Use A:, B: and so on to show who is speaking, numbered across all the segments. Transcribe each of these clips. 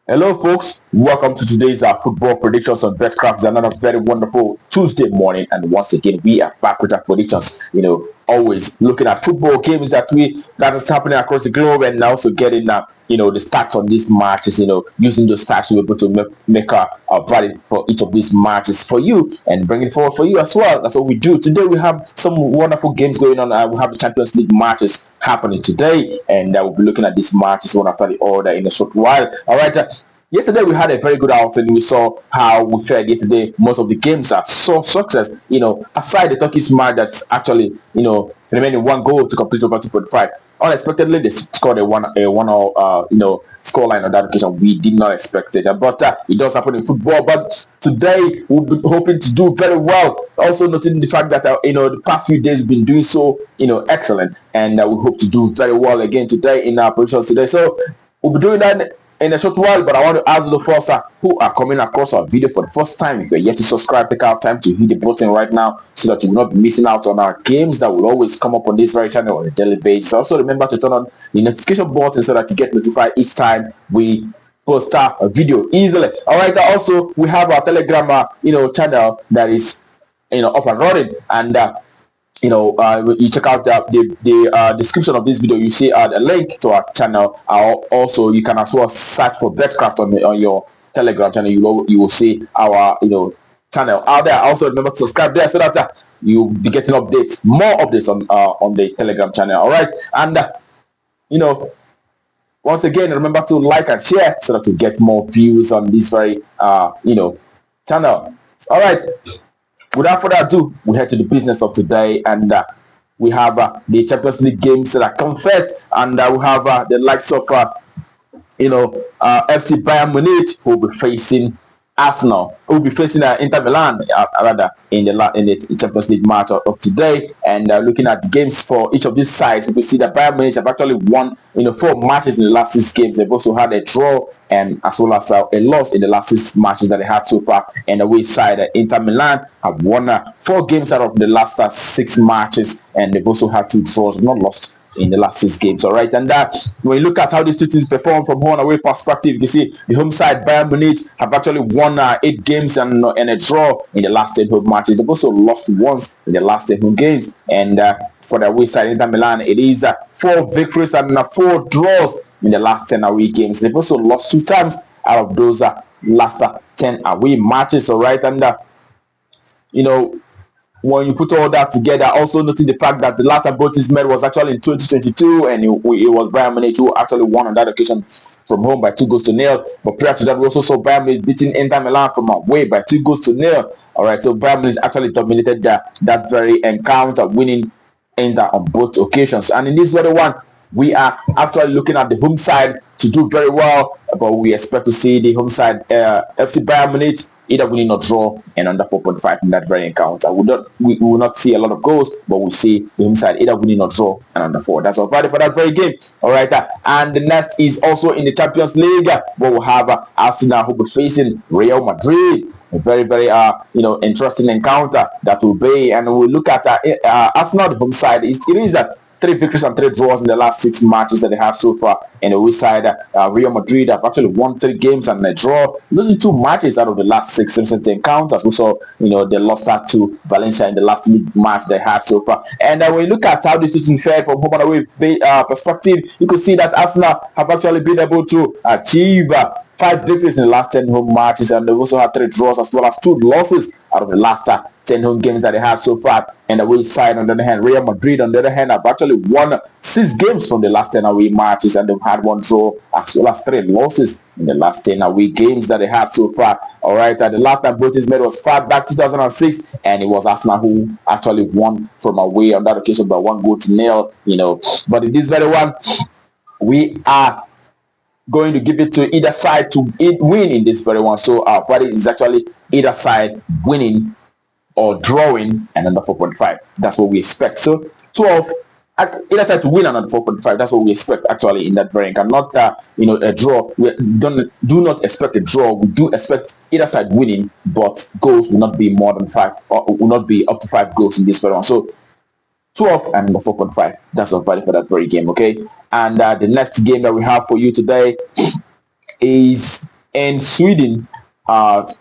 A: Hello, folks. Welcome to today's football predictions on BetCraft. Another very wonderful Tuesday morning, and once again, we are back with our predictions. Always looking at football games that is happening across the globe, and also getting the stats on these matches. Using those stats to be able to make a valid for each of these matches for you and bring it forward for you as well. That's what we do today. We have some wonderful games going on. We have the Champions League matches happening today, and we'll be looking at these matches one after the other in a short while. All right. Yesterday we had a very good outing. We saw how we fared yesterday. Most of the games are so success. Aside the Turkish match that's actually remaining one goal to complete over 2.5. Unexpectedly, they scored a one all scoreline on that occasion. We did not expect it, but it does happen in football. But today we'll be hoping to do very well. Also noting the fact that the past few days we've been doing so excellent, and we hope to do very well again today in our predictions today. So we'll be doing that in a short while, but I want to ask the first who are coming across our video for the first time. If you're yet to subscribe, take out time to hit the button right now so that you will not be missing out on our games that will always come up on this very channel on a daily basis. Also, remember to turn on the notification button so that you get notified each time we post a video easily. All right. Also, we have our Telegram, channel that is up and running, and you check out the description of this video. You see a link to our channel. Also, you can as well search for betcraft on your Telegram channel. You will see our channel out there. Also, remember to subscribe there so that you'll be getting more updates on the Telegram channel. All right, and once again, remember to like and share so that you get more views on this very channel. All right. Without further ado, we head to the business of today, and we have the Champions League games that are come first, and we have the likes of FC Bayern Munich, who will be facing Arsenal, who will be facing Inter Milan, rather in the Champions League match of today. And looking at the games for each of these sides, we see that Bayern Munich have actually won 4 matches in the last 6 games. They've also had a draw and as well as a loss in the last 6 matches that they had so far. And the away side, Inter Milan have won 4 games out of the last 6 matches, and they've also had 2 draws, not lost in the last 6 games. All right, and when you look at how these two teams perform from home and away perspective, you can see the home side Bayern Munich have actually won 8 games and a draw in the last 10 home matches. They've also lost once in the last 10 home games, and for the away side Inter Milan, it is 4 victories and 4 draws in the last 10 away games. They've also lost 2 times out of those last 10 away matches. All right, and when you put all that together, also noting the fact that the last time both teams met was actually in 2022, and it was Bayern Munich who actually won on that occasion from home by 2-0. But prior to that, we also saw Bayern Munich beating Inter Milan from away by 2-0. All right, so Bayern Munich actually dominated that very encounter, winning Inter on both occasions. And in this very one, we are actually looking at the home side to do very well, but we expect to see the home side FC Bayern Munich either winning or draw and under 4.5 in that very encounter. We will not see a lot of goals, but we'll see the home side either winning or draw and under 4. That's all valid for that very game. All right, and the next is also in the Champions League, where we'll have Arsenal who will be facing Real Madrid. A very, very interesting encounter that will be, and we'll look at Arsenal, the home side. It is 3 victories and 3 draws in the last 6 matches that they have so far. And the away side, Real Madrid have actually won 3 games and a draw, losing 2 matches out of the last 6 encounters. We saw, they lost that to Valencia in the last league match they had so far. And when you look at how this season fared from home and away perspective, you can see that Arsenal have actually been able to achieve 5 victories in the last 10 home matches, and they've also had 3 draws as well as 2 losses out of the last 10 home games that they have so far. And the away side, on the other hand, Real Madrid, on the other hand, have actually won 6 games from the last 10 away matches, and they've had 1 draw as well as 3 losses in the last 10 away games that they have so far. All right, the last time both teams met was far back 2006, and it was Arsenal who actually won from away on that occasion by 1-0. But in this very one, we are going to give it to either side to win in this very one. So our verdict is actually either side winning or drawing and under 4.5. That's what we expect. So 12, either side to win and under 4.5. That's what we expect actually in that variant, and not a draw. We do not expect a draw. We do expect either side winning, but goals will not be more than 5, or will not be up to 5 goals in this very one. So 12 and 4.5. That's our value for that very game, okay? And the next game that we have for you today is In Sweden,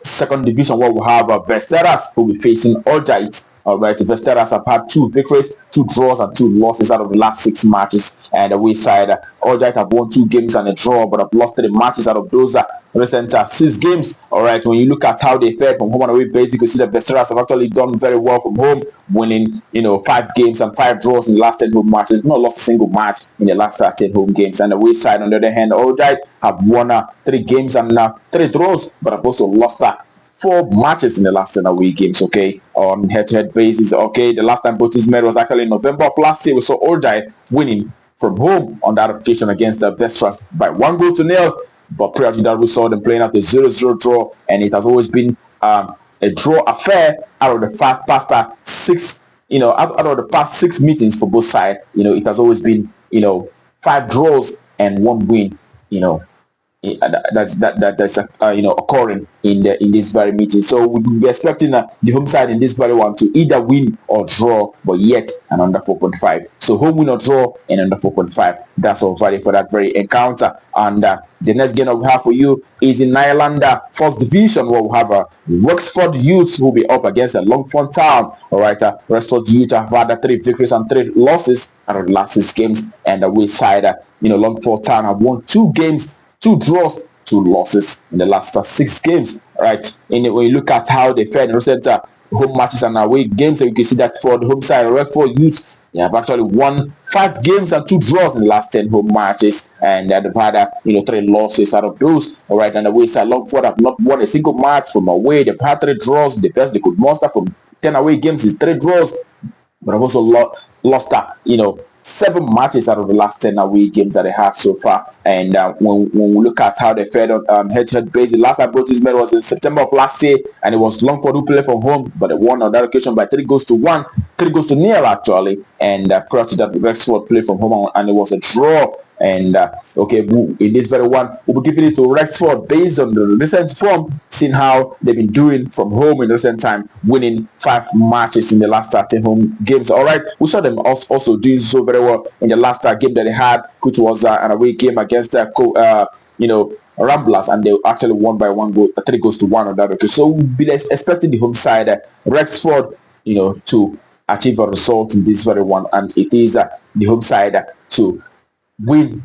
A: second division, where we have Vasteras, who will be facing Orgryte. All right, Vasteras have had 2 victories, 2 draws, and 2 losses out of the last 6 matches. And away side, Orgryte have won 2 games and a draw, but have lost 3 matches out of those recent 6 games. All right, when you look at how they fared from home and away base, you can see that Vasteras have actually done very well from home, winning 5 games and 5 draws in the last 10 home matches. Not lost a single match in the last 10 home games. And away side, on the other hand, Orgryte have won 3 games and 3 draws, but have also lost 4 matches in the last 10 away games, okay, on head-to-head basis. Okay, the last time both teams met was actually in November of last year. We saw Orgryte winning from home on that occasion against the Vasteras by 1-0. But prior to that, we saw them playing out a 0-0 draw, and it has always been a draw affair out of the past 6, out of the past 6 meetings for both sides. It has always been 5 draws and 1 win. That's occurring in this very meeting. So we'll be expecting the home side in this very one to either win or draw, but yet an under 4.5. So home win or draw and under 4.5. That's all value for that very encounter. And the next game that we have for you is in Ireland, first division, where we have Wexford Youths who will be up against Longford Town. All right, Wexford Youth have had 3 victories and 3 losses out of the last 6 games, and the away side, Longford Town have won 2 games, 2 draws, 2 losses in the last 6 games. Right. And when you look at how they fared in recent home matches and away games, you can see that for the home side, Wexford Youth, they have actually won 5 games and 2 draws in the last 10 home matches, and they've had 3 losses out of those. All right, and the away side, Longford have not won a single match from away. They've had 3 draws. The best they could muster from 10 away games is 3 draws, but have also lost 7 matches out of the last 10 away games that they have so far. And when we look at how they fared on head-to-head basis, the last time both teams met was in September of last year, and it was Longford who played from home, but they won on that occasion by 3-1, 3-0 actually. And prior to that, Wexford played from home, and it was a draw. And in this very one, we'll be giving it to Wexford based on the recent form, seeing how they've been doing from home in recent time, winning 5 matches in the last 10 home games. All right, we saw them also doing so very well in the last game that they had, which was an away game against Ramblers, and they actually won by 3-1 on that occasion. So we'll be expecting the home side, Wexford, to achieve a result in this very one, and it is the home side to win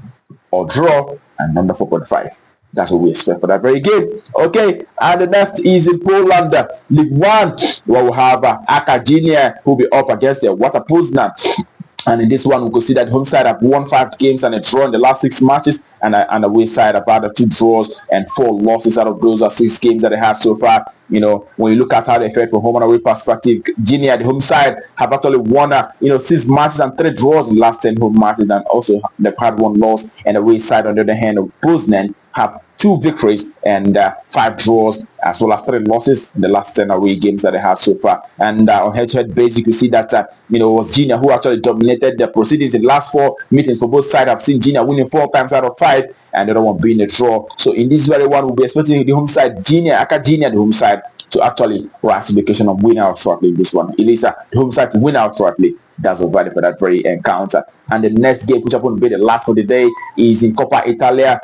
A: or draw and under 4.5. That's what we expect for that very game. Okay, and the next is in Poland, League 1, where we have Arka Gdynia who will be up against the Warta Poznan. And in this one, we could see that home side have won 5 games and a draw in the last 6 matches, and the away side have had 2 draws and 4 losses out of those 6 games that they have so far. When you look at how they fared from home and away perspective, Gdynia, the home side, have actually won 6 matches and 3 draws in the last 10 home matches, and also they've had 1 loss. And the away side, on the other hand, of Poznan, have 2 victories and 5 draws, as well as 3 losses in the last 10 away games that they have so far. And on head-to-head basis, you can see that it was Giana who actually dominated the proceedings in the last 4 meetings for both sides. I've seen Giana winning 4 times out of 5, and the other one being a draw. So in this very one, we'll be expecting the home side, Arka Gdynia, the home side, to actually rise to the occasion of win out shortly in this one. It is the home side to win out shortly. That's what value for that very encounter. And the next game, which happened to be the last for the day, is in Coppa Italia.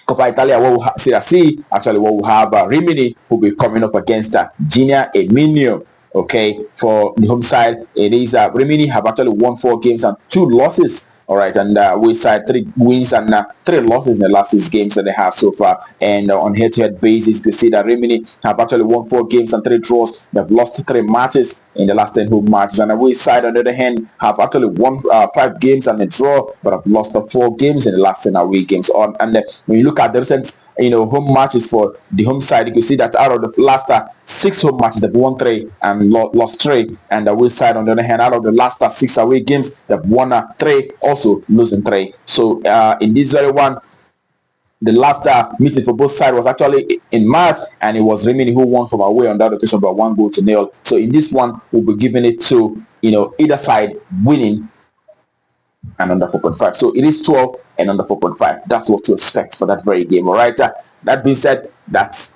A: Coppa Italia, what we have Rimini who will be coming up against Giana Erminio. Okay, for the home side, it is Rimini have actually won 4 games and 2 losses. All right, and we side 3 wins and 3 losses in the last 6 games that they have so far. And on head-to-head basis, you can see that Rimini have actually won 4 games and 3 draws. They've lost 3 matches in the last 10 home matches. And the away side, on the other hand, have actually won 5 games and a draw, but have lost 4 games in the last 10 away games. And when you look at the recent home matches for the home side, you can see that out of the last 6 home matches, they've won 3 and lost 3. And the away side, on the other hand, out of the last 6 away games, they've won 3, also losing 3. So in this very one, the last meeting for both sides was actually in March, and it was Rimini who won from away on that occasion by 1-0. So in this one, we'll be giving it to either side winning and under 4.5. So it is 12 and under 4.5. That's what to expect for that very game. All right. That being said, that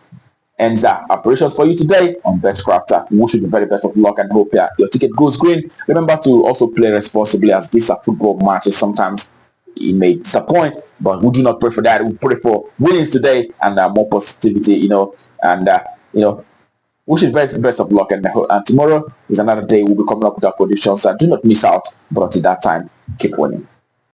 A: ends our operations for you today on BetCrafter. We wish you the very best of luck and hope your ticket goes green. Remember to also play responsibly, as these are football matches. Sometimes he may disappoint, but we do not pray for that. We pray for winnings today and more positivity, and wish you the best of luck. And tomorrow is another day. We'll be coming up with our predictions. And do not miss out. But until that time, keep winning.